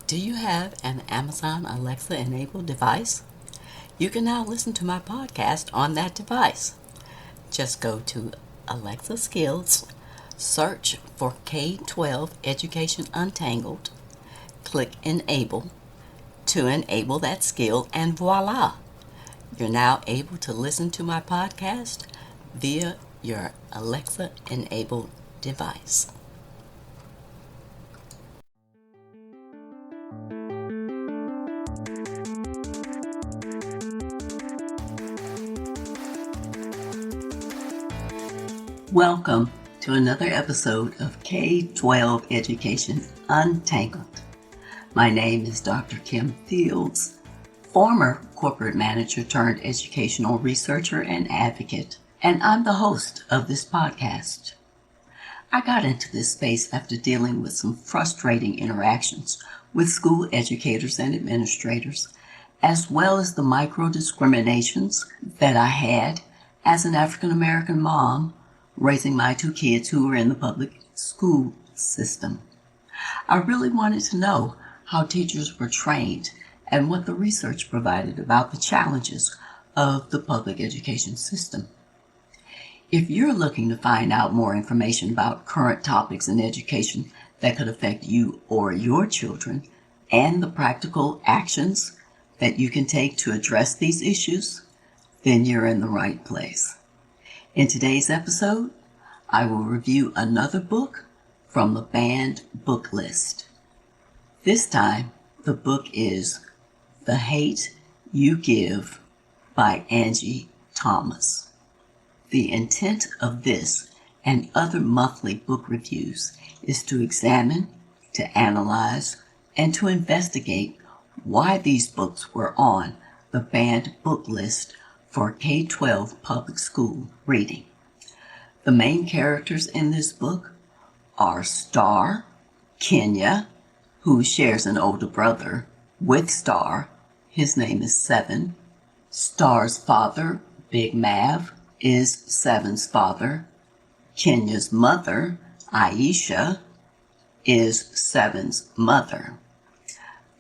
Do you have an Amazon Alexa enabled device? You can now listen to my podcast on that device. Just go to Alexa Skills, search for K-12 Education Untangled, click Enable to enable that skill, and voila! You're now able to listen to my podcast via your Alexa enabled device. Welcome to another episode of K-12 Education Untangled. My name is Dr. Kim Fields, former corporate manager turned educational researcher and advocate, and I'm the host of this podcast. I got into this space after dealing with some frustrating interactions with school educators and administrators, as well as the micro-discriminations that I had as an African-American mom raising my two kids who were in the public school system. I really wanted to know how teachers were trained and what the research provided about the challenges of the public education system. If you're looking to find out more information about current topics in education that could affect you or your children and the practical actions that you can take to address these issues, then you're in the right place. In today's episode, I will review another book from the banned book list. This time, the book is The Hate You Give by Angie Thomas. The intent of this and other monthly book reviews is to examine, to analyze, and to investigate why these books were on the banned book list for K-12 public school reading. The main characters in this book are Star, Kenya, who shares an older brother with Star. His name is Seven. Star's father, Big Mav, is Seven's father. Kenya's mother, Aisha, is Seven's mother.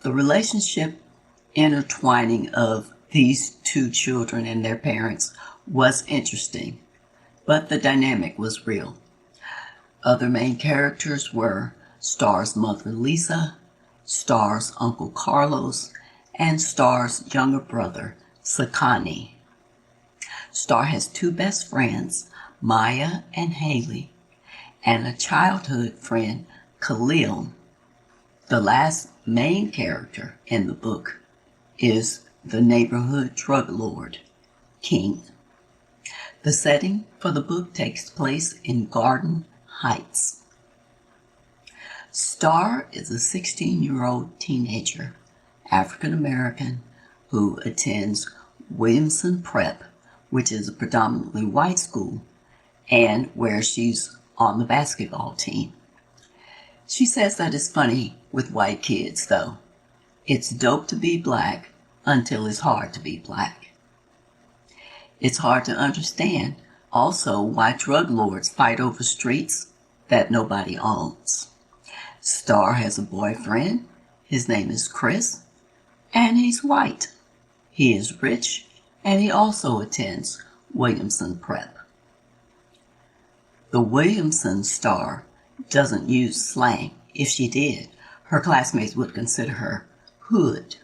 The relationship intertwining of these two children and their parents was interesting, but the dynamic was real. Other main characters were Star's mother, Lisa, Star's uncle, Carlos, and Star's younger brother, Sakani. Star has two best friends, Maya and Haley, and a childhood friend, Khalil. The last main character in the book is the neighborhood drug lord, King. The setting for the book takes place in Garden Heights. Star is a 16-year-old teenager, African American, who attends Williamson Prep, which is a predominantly white school, and where she's on the basketball team. She says that it's funny with white kids, though. It's dope to be black until it's hard to be black. It's hard to understand also why drug lords fight over streets that nobody owns. Star has a boyfriend. His name is Chris, and he's white. He is rich, and he also attends Williamson Prep. The Williamson Star doesn't use slang. If she did, her classmates would consider her hood.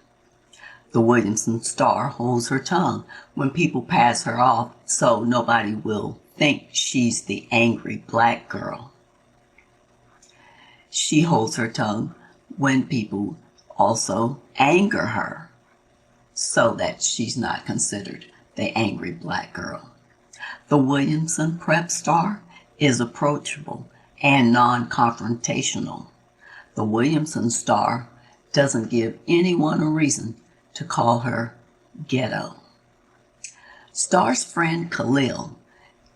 The Williamson Star holds her tongue when people pass her off so nobody will think she's the angry black girl. She holds her tongue when people also anger her so that she's not considered the angry black girl. The Williamson Prep Star is approachable and non-confrontational. The Williamson Star doesn't give anyone a reason to call her ghetto. Star's friend Khalil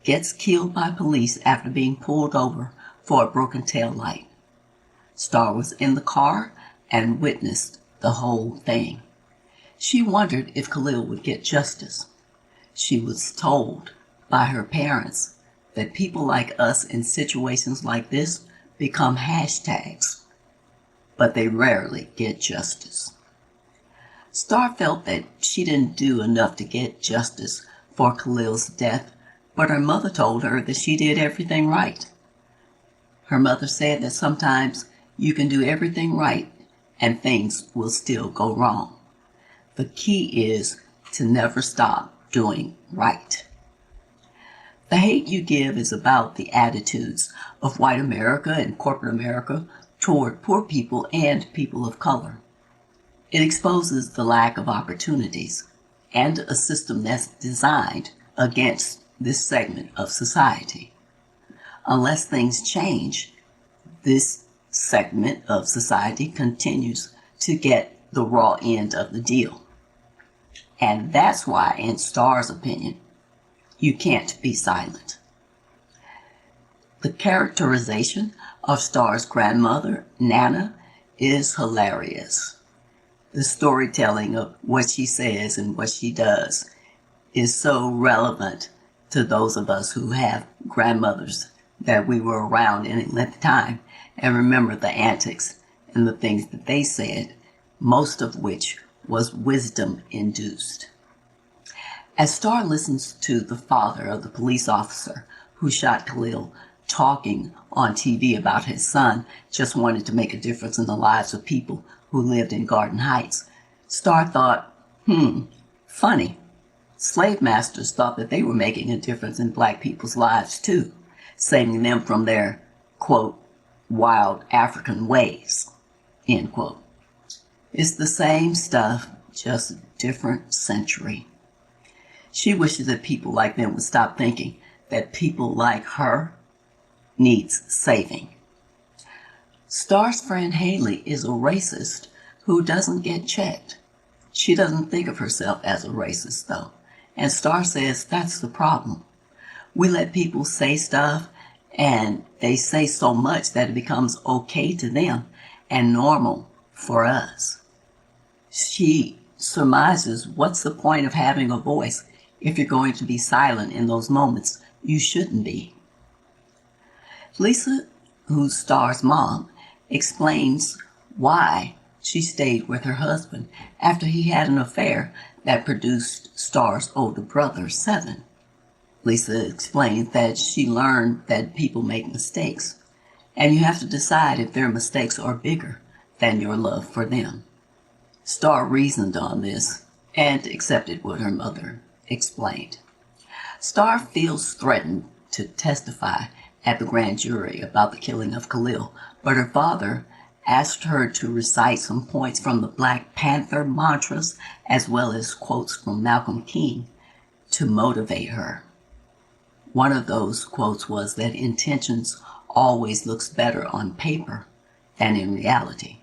gets killed by police after being pulled over for a broken tail light. Star was in the car and witnessed the whole thing. She wondered if Khalil would get justice. She was told by her parents that people like us in situations like this become hashtags. but they rarely get justice. Star felt that she didn't do enough to get justice for Khalil's death, but her mother told her that she did everything right. Her mother said that sometimes you can do everything right and things will still go wrong. The key is to never stop doing right. The Hate You Give is about the attitudes of white America and corporate America toward poor people and people of color. It exposes the lack of opportunities and a system that's designed against this segment of society. Unless things change, this segment of society continues to get the raw end of the deal. And that's why, in Star's opinion, you can't be silent. The characterization of Star's grandmother, Nana, is hilarious. The storytelling of what she says and what she does is so relevant to those of us who have grandmothers that we were around in any length of time and remember the antics and the things that they said, most of which was wisdom induced. As Star listens to the father of the police officer who shot Khalil talking on TV about his son just wanted to make a difference in the lives of people who lived in Garden Heights, Star thought, funny. Slave masters thought that they were making a difference in black people's lives too, saving them from their, quote, wild African ways, end quote. It's the same stuff, just a different century. She wishes that people like them would stop thinking that people like her needs saving. Star's friend Haley is a racist who doesn't get checked. She doesn't think of herself as a racist, though, and Star says that's the problem. We let people say stuff, and they say so much that it becomes okay to them and normal for us. She surmises, what's the point of having a voice if you're going to be silent in those moments you shouldn't be? Lisa, who's Star's mom, explains why she stayed with her husband after he had an affair that produced Star's older brother, Seven. Lisa explains that she learned that people make mistakes, and you have to decide if their mistakes are bigger than your love for them. Star reasoned on this and accepted what her mother explained. Star feels threatened to testify at the grand jury about the killing of Khalil, but her father asked her to recite some points from the Black Panther mantras as well as quotes from Malcolm King to motivate her. One of those quotes was that intentions always looks better on paper than in reality.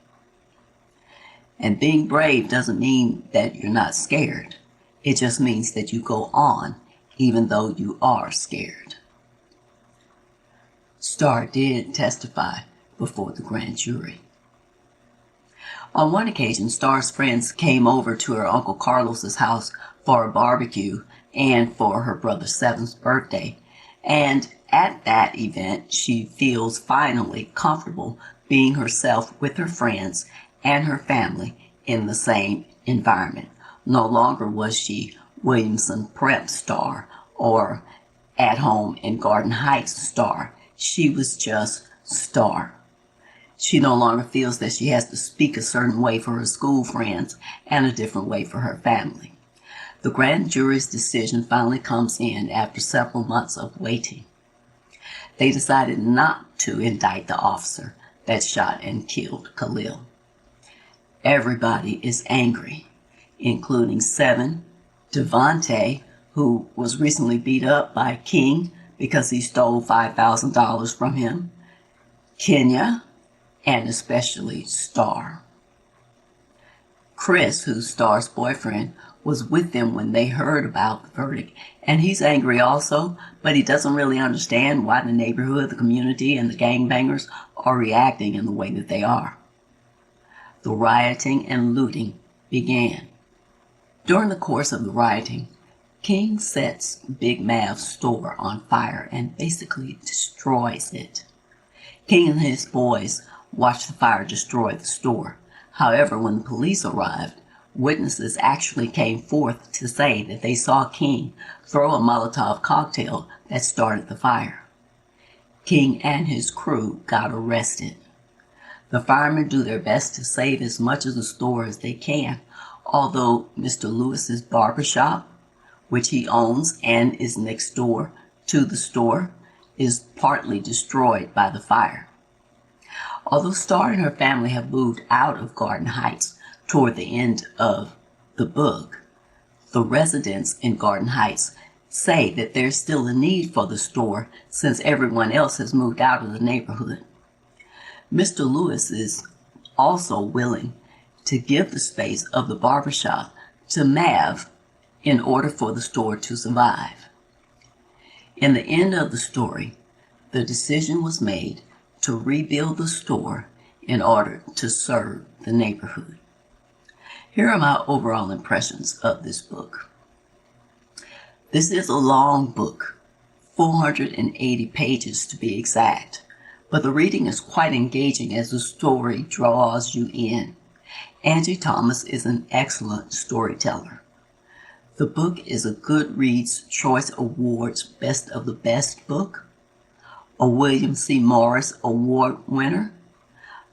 And being brave doesn't mean that you're not scared. It just means that you go on even though you are scared. Star did testify before the grand jury. On one occasion, Star's friends came over to her Uncle Carlos's house for a barbecue and for her brother Seven's birthday. And at that event, she feels finally comfortable being herself with her friends and her family in the same environment. No longer was she Williamson Prep Star or At Home in Garden Heights Star. She was just Star. She no longer feels that she has to speak a certain way for her school friends and a different way for her family. The grand jury's decision finally comes in after several months of waiting. They decided not to indict the officer that shot and killed Khalil. Everybody is angry, including Seven, Devontae, who was recently beat up by King because he stole $5,000 from him, Kenya, and especially Star. Chris, who's Star's boyfriend, was with them when they heard about the verdict, and he's angry also, but he doesn't really understand why the neighborhood, the community, and the gangbangers are reacting in the way that they are. The rioting and looting began. During the course of the rioting, King sets Big Mav's store on fire and basically destroys it. King and his boys watched the fire destroy the store. However, when the police arrived, witnesses actually came forth to say that they saw King throw a Molotov cocktail that started the fire. King and his crew got arrested. The firemen do their best to save as much of the store as they can, although Mr. Lewis's barbershop, which he owns and is next door to the store, is partly destroyed by the fire. Although Starr and her family have moved out of Garden Heights toward the end of the book, the residents in Garden Heights say that there's still a need for the store since everyone else has moved out of the neighborhood. Mr. Lewis is also willing to give the space of the barbershop to Mav in order for the store to survive. In the end of the story, the decision was made to rebuild the store in order to serve the neighborhood. Here are my overall impressions of this book. This is a long book, 480 pages to be exact, but the reading is quite engaging as the story draws you in. Angie Thomas is an excellent storyteller. The book is a Goodreads Choice Awards Best of the Best book, a William C. Morris Award winner,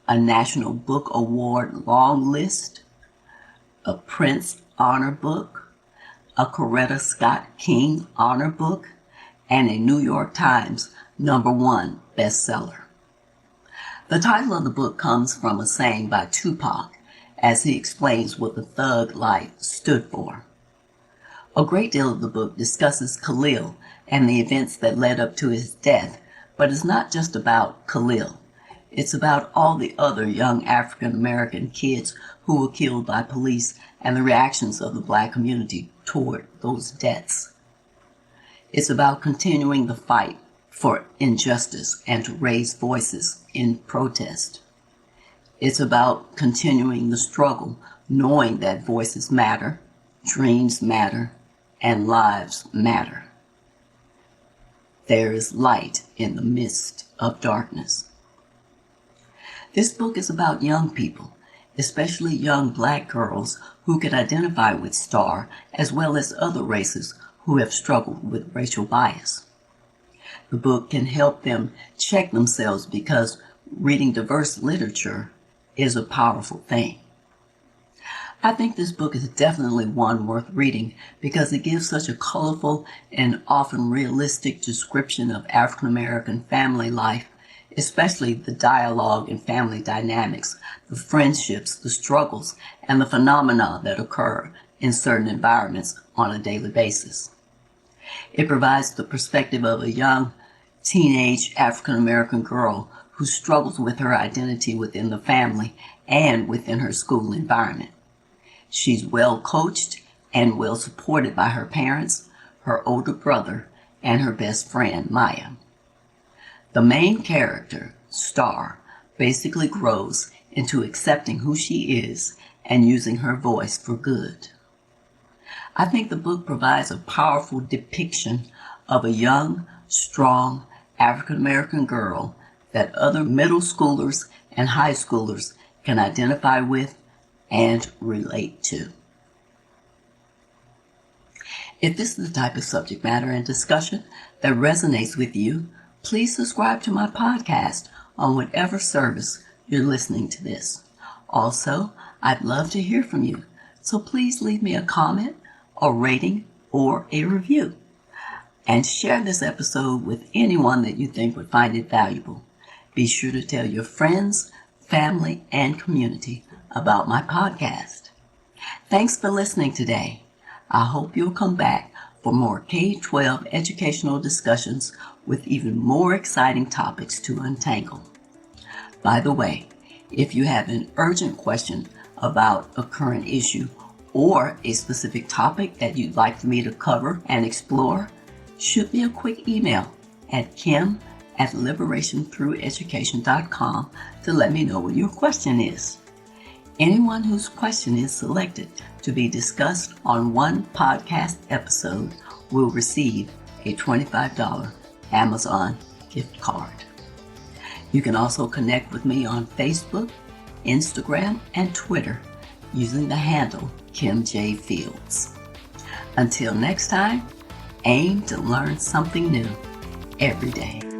a National Book Award long list, a Prince Honor Book, a Coretta Scott King Honor Book, and a New York Times #1 bestseller. The title of the book comes from a saying by Tupac as he explains what the thug life stood for. A great deal of the book discusses Khalil and the events that led up to his death, but it's not just about Khalil. It's about all the other young African American kids who were killed by police and the reactions of the Black community toward those deaths. It's about continuing the fight for injustice and to raise voices in protest. It's about continuing the struggle, knowing that voices matter, dreams matter, and lives matter. There is light in the midst of darkness. This book is about young people, especially young Black girls who can identify with Starr, as well as other races who have struggled with racial bias. The book can help them check themselves because reading diverse literature is a powerful thing. I think this book is definitely one worth reading because it gives such a colorful and often realistic description of African American family life, especially the dialogue and family dynamics, the friendships, the struggles, and the phenomena that occur in certain environments on a daily basis. It provides the perspective of a young teenage African American girl who struggles with her identity within the family and within her school environment. She's well coached and well supported by her parents, her older brother, and her best friend, Maya. The main character, Starr, basically grows into accepting who she is and using her voice for good. I think the book provides a powerful depiction of a young, strong African American girl that other middle schoolers and high schoolers can identify with and relate to. If this is the type of subject matter and discussion that resonates with you, please subscribe to my podcast on whatever service you're listening to this. Also, I'd love to hear from you, so please leave me a comment, a rating, or a review. And share this episode with anyone that you think would find it valuable. Be sure to tell your friends, family, and community about my podcast. Thanks for listening today. I hope you'll come back for more K-12 educational discussions with even more exciting topics to untangle. By the way, if you have an urgent question about a current issue or a specific topic that you'd like for me to cover and explore, shoot me a quick email at kim@liberationthrougheducation.com to let me know what your question is. Anyone whose question is selected to be discussed on one podcast episode will receive a $25 Amazon gift card. You can also connect with me on Facebook, Instagram, and Twitter using the handle Kim J. Fields. Until next time, aim to learn something new every day.